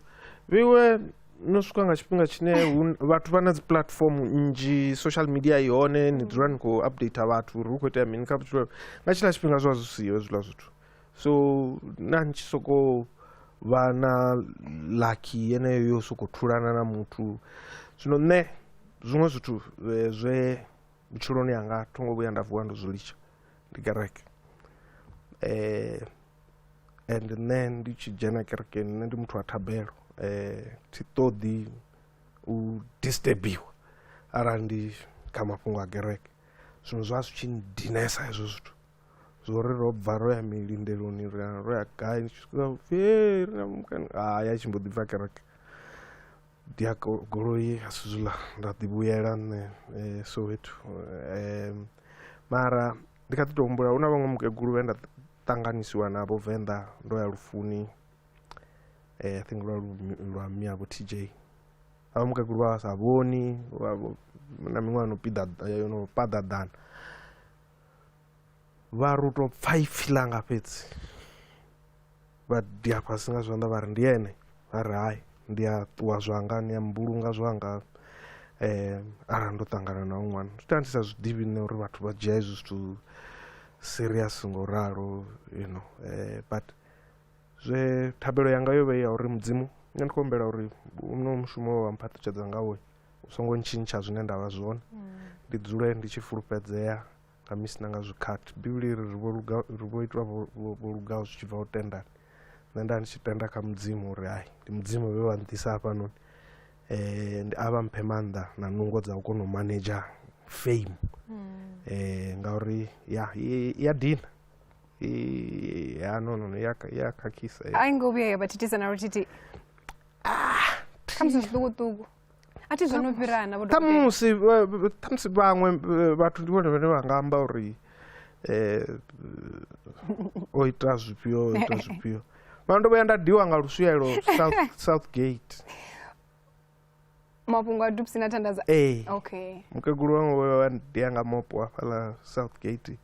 [SPEAKER 1] vhiwe no swika nga tshifhinga tshine vhathu vha na dzi platform nnzhi social media i hone ni dzula ni khou update vhathu uri hu khou itea mini kha vhutshilo nga tshila tshifhinga zwa zwi siho hezwiḽa zwithu so na ni tshi sokou vha na lucky yeneyo yo sokou thulana na muthu zwino nṋe zwiṅwe zwithu zwe vhutshiloni hanga thongo vhuya nda vuwa ndo zwi litsha ndi kereke and nṋe ndi tshi dzhena kerekeni nṋe ndi muthu wa thabelo thi ṱoḓi u disturbiwa arali ndi kha mafhungo a kereke zwino zwa zwi tshi ndinesa hezwo zwithu zwori ro bva ro ya milindeloni ro ya gai ndi tshi swika upfhi ya tshi mbo ḓi bva kereke ndi ya goloi a si zwiḽa nda ḓivhuyela nṋe Soweto mara ndi kha ḓi tou humbula hu na vhaṅwe mukegulu vhe nda ṱanganisiwa navho Venḓa ndo ya Lufuni I think lwa miyavho TJ avha mukegulu vha sa vhoni na miṅwaha no paḓa ḓana vha ri tou pfha ipfhi langa fhedzi vha dia fhasi nga zwanḓa vha ri ndi ene vha ri hayi ndi a ṱuwa zwanga ni a mbulunga zwanga arali ndo ṱangana na ṅwana zwi ita ndi sa zwi ḓivhi nṋe uri vhathu vha dzhia hezwi zwithu serious ngoralo, you know, but zwe thabelo yanga yo vhe ya uri mudzimu nṋe ndi khou humbela uri uno mushumo wa mphaṱutshedza ngawo u songo ntshintsha zwine ndavha zwone ndi dzule ndi tshi fulufhedzea nga misi na nga zwikhathi bivhili ri ri vho itwa vho lugaho zwi tshi bva u tendani nṋe nda ndi tshi tenda kha mudzimu uri hayi ndi mudzimu we wa nḓisa hafhanoni ndi a vha mphe maanḓa na nungo dza u kona u manager fame ngauri ya dina ya no ya khakhisa
[SPEAKER 2] a ingo vhuya ya vhathithisa na luthithi khamusi zwiṱukuṱuku a thi zwo no fhirana
[SPEAKER 1] ṱhamusi vhaṅwe vhathu ndi vhone vhane vha nga amba uri o ita zwifhio mara ndo vhuya nda diwa nga luswiyelo Southgate
[SPEAKER 2] mafhungo a dupsi na thandaza okay
[SPEAKER 1] mukegulu wangu wa dia nga mopo hafhaḽa Southgate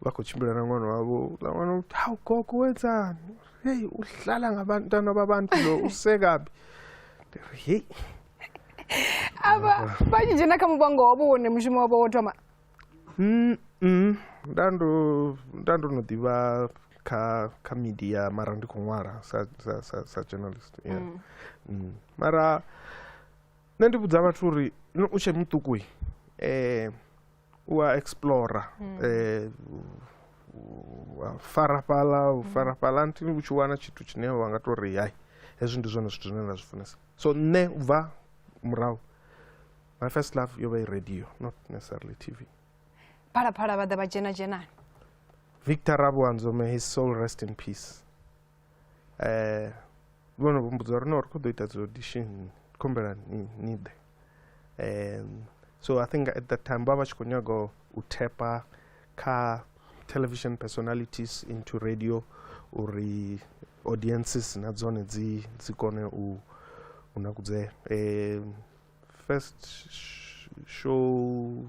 [SPEAKER 1] vha khou tshimbila na ṅwana wavho la ṅwana hawu gogo wenzani hey uhlala ngabantwana babantu lo usekabi hey
[SPEAKER 2] aba bajijena kha muvhango wavho wone mushumo wavho wo thoma
[SPEAKER 1] ndandu no ḓivha kha media mara ndi khou ṅwala sa journalist mara nṋe ndi vhudza vhathu uri u tshe muṱuku u a explora fara fhaḽa nthi u tshi wana tshithu tshine wa nga tori hayi hezwi ndi zwone zwithu zwine nda zwi funesa so nṋe u bva murahu my first love yo vha i radio not necessarily TV.
[SPEAKER 2] Phalaphala vha ḓa vha dzhenani
[SPEAKER 1] Victor Rabuanzo, may his soul rest in peace. Vhone vho mbudza uri no ri khou ḓo ita dzi audition khombela ni ḓe so I think at that time baba tshi khou nyaga u tepa kha television personalities into radio uri audiences na dzone dzi kone u nakudzea first show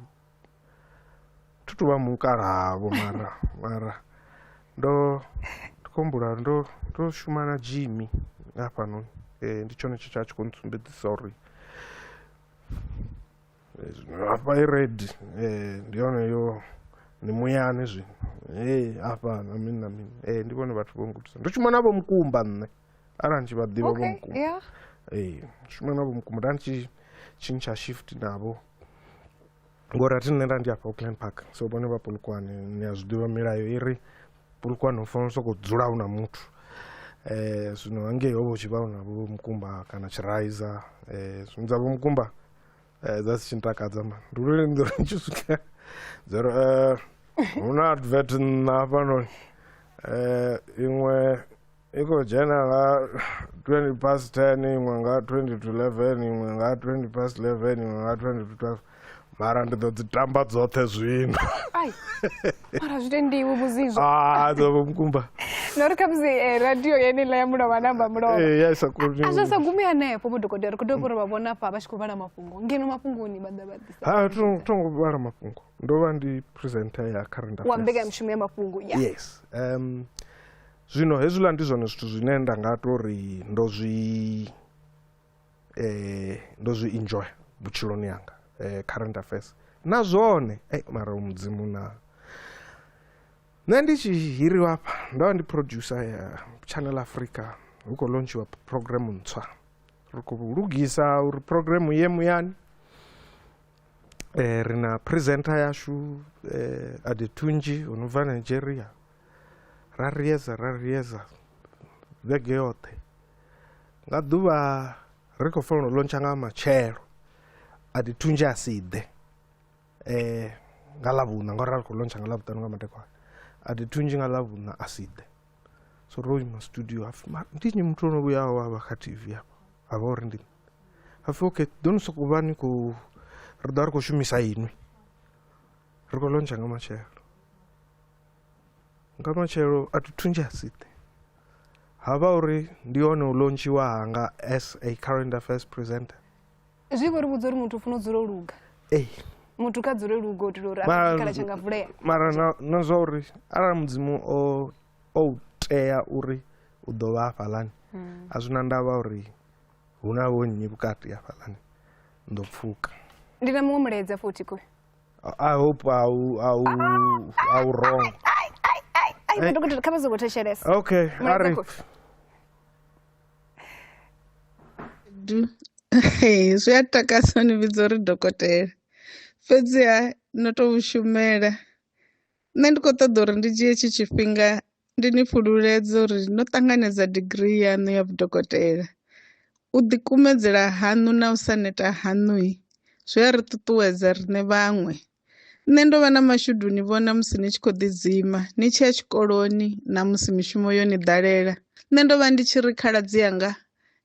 [SPEAKER 1] tutuva mukaravo mara ndo khombula ndo shuma na Jimmy hafhanoni ndi tshone tsha tshi khou ntsumbedzisa uri hafha i ready ndi yone yo ni muyani zwino hafha na mini ndi vhone vhathu vho ngudisa ndo shuma navho Mukumba nṋe arali tshi vha ḓivha vho Mukumba shuma navho Mukumba nda ndi tshintsha shift navho ngori athi nṋe nda ndi hafha Auckland Park so vhone vha Polokwane ni a zwiḓivha milayo iri Polokwane u fanela u sokou dzula u na muthu zwino hangei ho vha u tshi vha u na vho Mukumba kana Tshiraiza zwino dza vho Mukumba dza si tshi ntakadza mani ndi uri ndi ri tshi swika dzo ri hu na advert na hafhanoni iṅwe i khou dzhena nga 10:20 iṅwe nga 11 iṅwe nga 11:20 iṅwe nga 12 mara ndi ḓo dzi tamba dzoṱhe zwino
[SPEAKER 2] ai mara zwi tendiwe vhuzizwo
[SPEAKER 1] dzo vho Mukumba
[SPEAKER 2] nori khamusi radio yeneiḽa ya mulovha namba mulovha a zwo sa gumi hanefho vhodokotela ri khou tea uri vha vhona pha vha tshi khou vhala mafhungo ngeno mafhungoni vha ḓa vha ḓisa
[SPEAKER 1] thongo vhala mafhungo ndo vha ndi presenter ya current affairs
[SPEAKER 2] wa mbekanyamushumo ya mafhungo
[SPEAKER 1] yes zwino hezwiḽa ndi zwone zwithu zwine nda nga tori ndo zwi enjoy vhutshiloni yanga current affairs na zwone mara mudzimu na nṋe ndi tshi hiriwa hafha ndo vha ndi producer ya Channel Africa hu khou launchiwa program ntswa ri khou lugisa uri program ye muyani ri na presenter yashu Adetunji ono bva Nigeria ra rieza vhege yoṱhe nga ḓuvha ri khou fanela u launcha nga matshelo Adetunji a si ḓe nga ḽavhuṋa ngauri ri khou launcha nga ḽavhuṱanu nga madekwana Adetunji nga ḽavhuṋa a si ḓe so ro ima studio ndi nnyi muthu ono vhuyaho wa vha kha TV hafha a vha uri ndi hapfi okay ḓo ni sokou vha ni khou ri ḓo ri khou shumisa inwi ri khou launcha nga matshelo Adetunji a si ḓe ha vha uri ndi hone u launchiwa hanga as a current affairs presenter
[SPEAKER 2] zwi vho ri vhudza uri muthu u funa u dzula u luga muthu kha dzule luga u itela uri arikhala tsha nga vulea
[SPEAKER 1] mara na zwa uri arali mudzimu o tea uri u ḓo vha hafhaḽani a zwi na ndavha uri hu na vho nnyi vhukati hafhaḽani ndo pfuka
[SPEAKER 2] ndi na muṅwe mulaedza futhi koyo
[SPEAKER 1] I hope I'll wrong.
[SPEAKER 2] Ai dokotela kama zokutoshelesa.
[SPEAKER 1] Okay, Arif.
[SPEAKER 4] Zviyatakasa univhidza uri dhokotera fhedziha ndinotomushumela nṋe ndi khou ṱoḓa uri ndi dzhie tshi tshifhinga ndi ni pfhululedze uri no ṱanganedza digiri yaṋu ya vhudokotela u ḓikumedzela haṋu na u sa neta haṋu zwi a ri ṱuṱuwedza riṋe vhaṅwe. Nṋe ndo vha na mashudu ni vhona musi ni tshi khou ḓidzima ni tshi ya tshikoloni na musi mishumo yo ni ḓalela. Nṋe ndo vha ndi tshi ri khaladzi yanga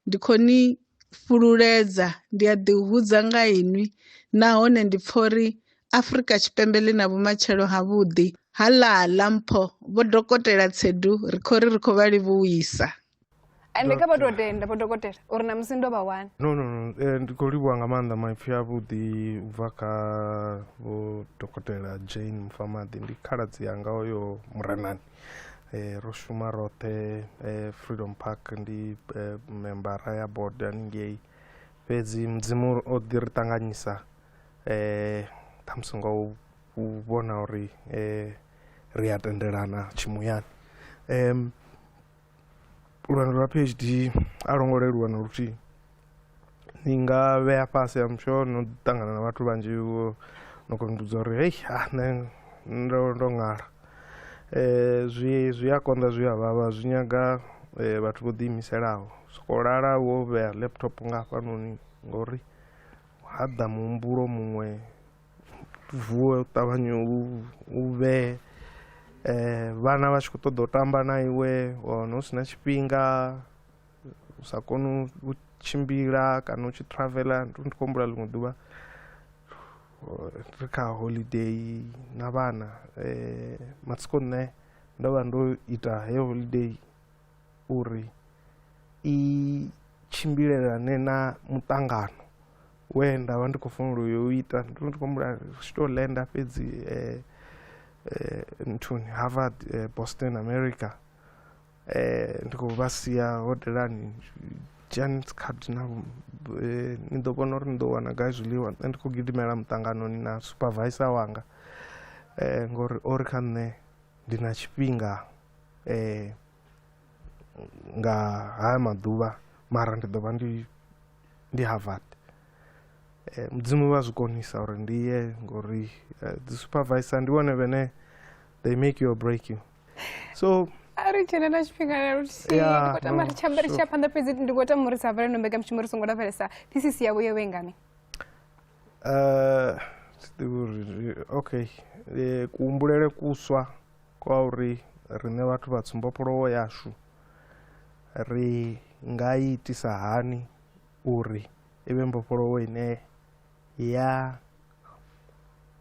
[SPEAKER 4] ndi khou ni fhululedza ndi a ḓihudza nga inwi nahone ndi pfha uri Afrika Tshipembe ḽi na vhumatshelo havhuḓi haḽa mpho vho dokotela tsedu ri khou ri khou vha livhuwisa.
[SPEAKER 2] Ende kha vha tou tenda vho dokotela uri na musi ndo vha wana.
[SPEAKER 1] No, ndi khou livhuwa nga maanḓa maipfi avhuḓi u bva kha vho dokotela Jane Mufamadi ndi khaladzi yanga oyo Murenani. Ro shuma roṱhe Freedom Park ndi membara ya board haningei fhedzi mudzimu o ḓi ri ṱanganyisa ṱhamusi nga u vhona uri ri a tendelana tshimuyani. Lwendo lwa PhD a longo leluwa na luthihi ni nga vhea fhasi I'm sure no ṱangana na vhathu vhanzhi no kona u mbudza uri hei nṋe ndo ṅala. Zwi a konḓa zwi a vhavha zwi nyaga vhathu vho ḓiimiselaho sokou lala wo vhea laptop nga hafhanoni ngori ha ḓa muhumbulo muṅwe vuwe u ṱavhanye u vhee vhana vha tshi khou ṱoḓa u tamba na iwe wana hu si na tshifhinga u sa koni u tshimbila kana u tshi traveler ndi khou humbula ḽiṅwe ḓuvha ri kha holiday na vhana matsiko nṋe ndo vha ndo ita heyo holiday uri i tshimbilelane na muṱangano we nda vha ndi khou fanela u ita ndi khou humbula tshi tou lenda fhedzi nthuni Harvard Boston America ndi khou vha sia hodelani dzhiani dzikhadi navho ni ḓo vhona uri ni ḓo wana gai zwiḽiwa nṋe ndi khou gidimela muṱanganoni na supervisor wanga ngori o ri kha nṋe ndi na tshifhinga nga haya maḓuvha mara ndi ḓo vha ndi Harvard. Mudzimu vha zwi konisa uri ndi ye ngori dzi supervisor ndi vhone vhene they make you or break you so
[SPEAKER 2] ari tshena na tshifhinga na luthihi ndi khou tama ri tsha phanḓa fhedzi ndi khou tama uri sa vhale no mbekanyamushumo ri songo lavhelesa thesis yavho yo vhengani. Okay kuhumbulele kuswa kwa uri riṋe vhathu vha tsumbopolowo yashu ri nga itisa hani uri ive mbofholowo ine ya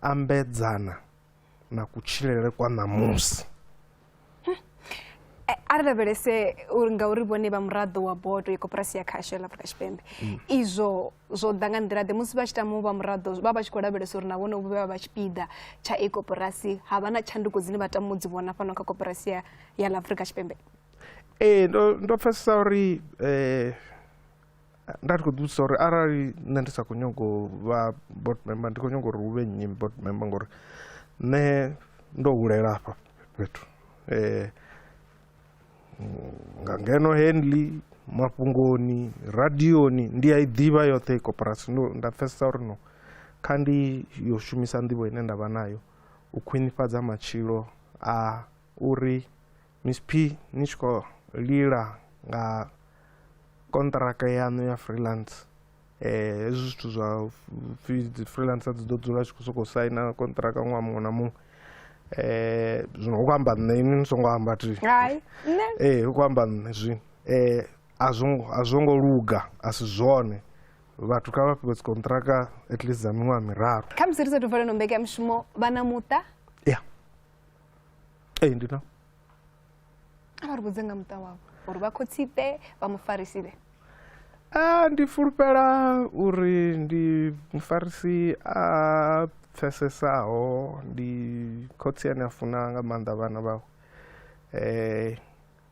[SPEAKER 2] ambedzana na kutshilele kwa ṋamusi. Ari lavhelese uri ngauri vhone vha muraḓo wa bodo ya koporasi ya khasho ya Afrika Tshipembe izwo zwo ḓa nga nḓila ḓe musi vha tshi tama u vha muraḓo vha tshi khou lavhelesa uri na vhone vha vha tshipiḓa tsha koporasi ha vha na tshanduko dzine vha tama u dzi vhona fhano kha koporasi ya Afrika Tshipembe.
[SPEAKER 1] Ndo pfesesa uri nda ndi khou ḓivhisa uri arali nṋe ndi sa khou nyaga u vha board member ndi khou nyaga uri hu vhe nnyi board member ngori nṋe ndo hulela hafha fhethu nga ngeno Henley mafhungoni radioni ndi a i ḓivha yoṱhe koporasi nda pfesesa uri no kha ndi yo shumisa nḓivho ine nda vha nayo u khwinifhadza matshilo a uri Miss P ni tshi khou lila nga kontraka yaṋu ya freelance hezwi zwithu zwa freelancer dzi ḓo dzula tshi khou sokou saina kontraka ṅwaha muṅwe na muṅwe zwino hu khou amba nṋe ini ni songo amba ti hu khou amba nṋe zwino a zwo ngo luga a si zwone vhathu kha vha fhiwe dzi kontraka at least dza miṅwaha miraru.
[SPEAKER 2] Kha musi ri sathu vala no mbekanyamushumo vha na muṱa?
[SPEAKER 1] Ndi na
[SPEAKER 2] a vha ri vhudze nga muṱa wavho uri vha khotsipe vha mufarisi vhe.
[SPEAKER 1] Ndi fulufhela uri ndi mufarisi a pfesesaho ndi khotsi ane a funa nga maanḓa vhana vhawe.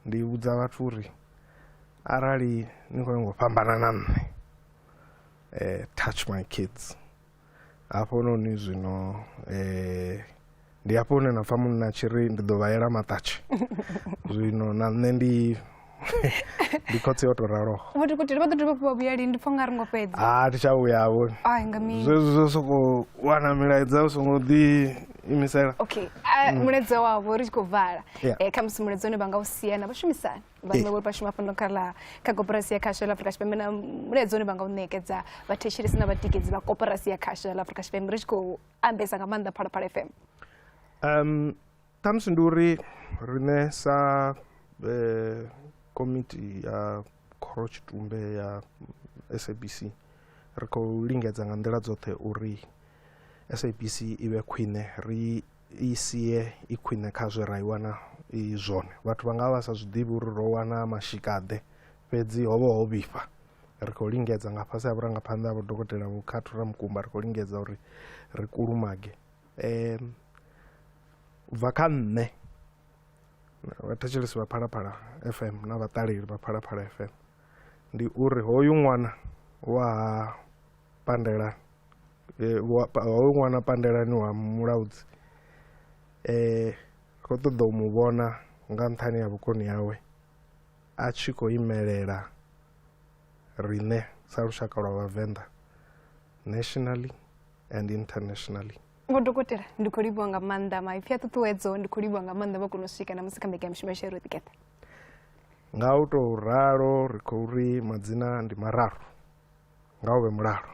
[SPEAKER 1] Ndi vhudza vhathu uri arali ni khou nyanga u fhambana na nṋe touch my kids hafho noni zwino ndi hafho hune na pfha munna tshi ri ndi ḓo vhaela maṱatshi zwino na nṋe ndi khotsi yo tou raloho.
[SPEAKER 2] Vhadokotela vha ḓo dovha hafhu vha vhuya lini? Ndi pfha nga ri ngo fhedza.
[SPEAKER 1] Thi tsha vhuya
[SPEAKER 2] nga mini?
[SPEAKER 1] zwezwo zwo sokou wana milaedza u songo ḓi imisela.
[SPEAKER 2] Okay, mulaedza wavho ri tshi khou vala kha musi mulaedza une vha nga u sia na vhashumisani vhane vho vha shuma fhano kha koporasi ya khasho ḽa Afrika Tshipembe na mulaedza une vha nga u ṋekedza vhathetshelesi na vhatikedzi vha koporasi ya khasho ḽa Afrika Tshipembe ri tshi khou ambesa nga maanḓa Phalaphala FM?
[SPEAKER 1] Ṱhamusi ndi uri riṋe sa komiti ya khorotshitumbe ya SABC ri khou lingedza nga nḓila dzoṱhe uri SABC i vhe khwine, ri i sie i khwine kha zwe ra i wana i zwone. Vhathu vha nga vha sa zwiḓivhi uri ro wana mashikaḓe fhedzi ho vha ho vhifha. Ri khou lingedza nga fhasi ha vhurangaphanḓa ha vhodokotela Vho Khathura Mukumba ri khou lingedza uri ri kulumage. Bva kha nṋe vhathetshelesi vha Phalaphala FM na vhaṱaleli vha Phalaphala FM ndi uri hoyu ṅwana wa pandela hoyu ṅwana pandelani wa mulaudzi khou ṱoḓa u mu vhona nga nṱhani ha vhukoni hawe a tshi khou imelela riṋe sa lushaka lwa Vhavenḓa nationally and internationally.
[SPEAKER 2] Vhodokotela ndi khou livhuwa nga maanḓa, maipfi a ṱuṱuwedzo ndi khou livhuwa nga maanḓa vha kona u swika na musi kha mbekanyamushumo ya Share Together.
[SPEAKER 1] Nga u tou ralo ri khou ri madzina ndi mararu nga u vhe mulalo.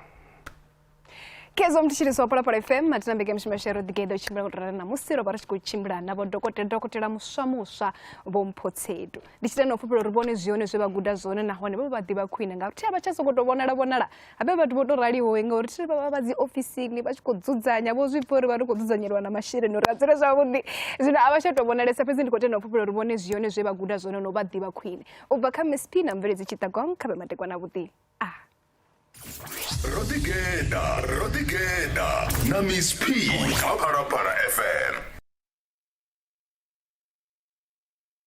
[SPEAKER 2] Kezo mthetshelesi wa Phalaphala FM matina mbekanyamushumo ya Share Together u tshimbila kutara na musi ro vha ri tshi khou tshimbila na dokotela muswa Vho Mphotsedu. Ndi tshi tenda u fhufhela uri vhone zwone zwe vha guda zwone nahone vha vha ḓivha khwine ngauri thi vha tsha sokou tou vhonala habe vhathu vho tou raliho ngauri thi vha vha dzi ofisini vha tshi khou dzudzanya vho zwi pfha uri vha ri khou dzudzanyelwa na masheleni uri a dzule zwavhuḓi. Zwino a vha tsha tou vhonalesa fhedzi ndi khou tenda u fhufhela uri vhone zwone zwe vha guda zwone no vha ḓivha khwine. U bva kha Miss P na mveledzi Tshitagwang kha Matekwana Vhuḓi.
[SPEAKER 5] Rodigeda na Miss P kha Phalaphala FM.